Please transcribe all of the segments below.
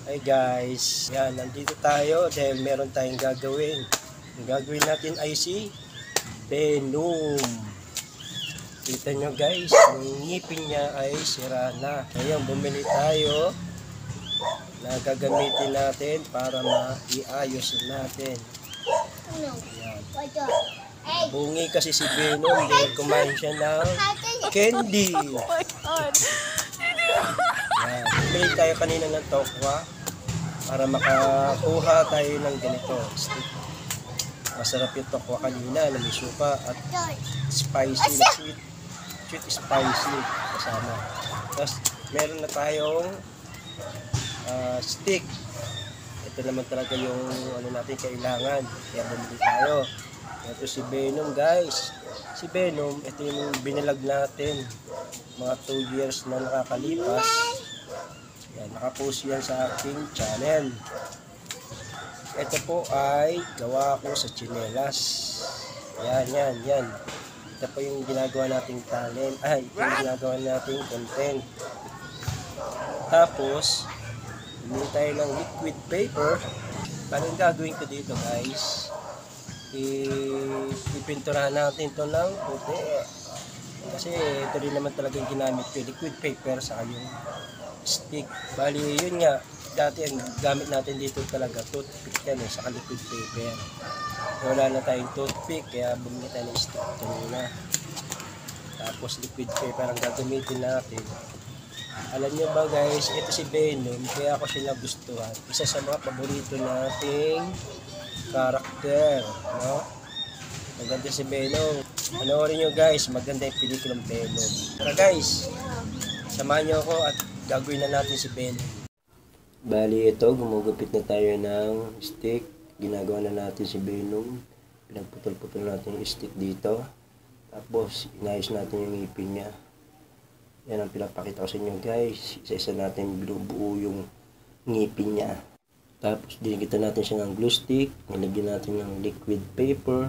Hi guys, yan, nandito tayo dahil meron tayong gagawin. Ang gagawin natin ay si Venom. Kita nyo guys, ang ngipin niya ay sira na. Ngayon, bumili tayo na gagamitin natin para maiayos natin. Yan. Bungi kasi si Venom dahil kumain siya ng candy. Yan. Bumili tayo kanina ng tokwa para makakuha tayo ng ganito stick. Masarap yung tokwa kanina na may suka at spicy na sweet spicy kasama. Tapos meron na tayong stick. Ito naman talaga yung ano natin kailangan, kaya bumili tayo. Ito si Venom guys. Si Venom, ito yung binilag natin mga 2 years na nakakalipas. Yan, nakapost yan sa aking channel. Ito po ay gawa ko sa tsinelas. Yan. Ito po yung ginagawa nating talent. Ay, yung ginagawa nating content. Tapos, bumili tayo ng liquid paper. Paano yung gagawin ko dito guys? Ipinturahan natin ito ng puti. Kasi ito rin naman talaga yung ginamit ko. Liquid paper sa yung stick. Bali, yun nga. Dati ang gamit natin dito talaga, toothpick yan saka liquid paper. Wala na tayong toothpick, kaya bumili tayo ng stick kanina. Tapos liquid paper ang gagamitin natin. Alam nyo ba guys, ito si Venom, kaya ako siya nagustuhan. Isa sa mga paborito nating karakter. No? Maganda si Venom. Panoorin nyo guys, maganda yung pelikulang Venom. Tara guys, samahan nyo ako at gagawin na natin si Venom. Bali ito, gumugupit na tayo ng stick. Ginagawa na natin si Venom. Pinagputol-putol natin yung stick dito. Tapos inayos natin yung ngipin niya. Yan ang pinapakita ko sa inyo guys. Isa-isa natin binubuo yung ngipin niya. Tapos dinigitan natin siya ng glue stick. Nilagyan natin ng liquid paper.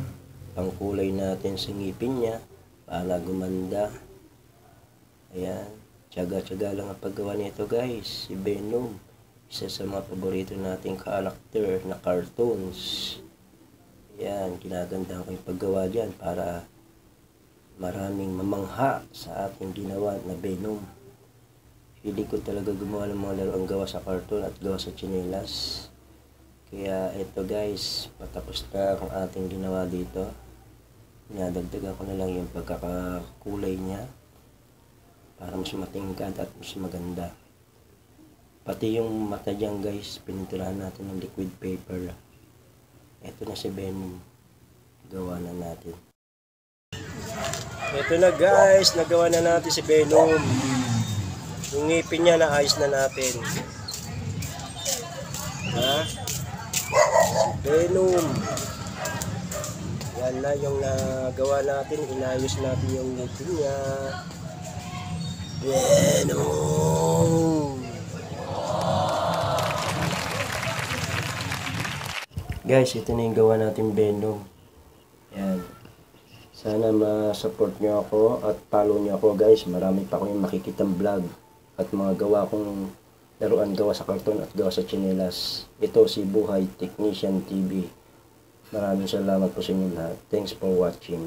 Pangkulay natin sa ngipin niya para gumanda. Ayan. Tiyaga-tiyaga lang ang paggawa nito guys. Si Venom. Isa sa mga paborito nating character na cartoons. Ayan. Ginaganda ko yung paggawa dyan para maraming mamangha sa ating ginawa na Venom. Hindi ko talaga gumawa ng mga laruang gawa sa cartoon at gawa sa tsinelas. Kaya ito guys, patapos na ang ating ginawa dito. Nadagdagan ko na lang yung pagkakakulay niya para mas matingkad at mas maganda. Pati yung mata dyan guys, pininturahan natin ng liquid paper. Ito na si Venom. Gawa na natin. Ito na guys, nagawa na natin si Venom. Yung ngipin niya naayos na natin. Ha? Si Venom. Yan na yung nagawa natin. Inayos natin yung ngipin niya. Venom. Guys, ito na yung gawa natin Venom. Yan. Sana ma-support nyo ako at follow nyo ako guys. Marami pa akong makikitang vlog at mga gawa kong laruan gawa sa karton at gawa sa tsinelas. Ito si Buhay Technician TV. Maraming salamat po sa inyo lahat. Thanks for watching.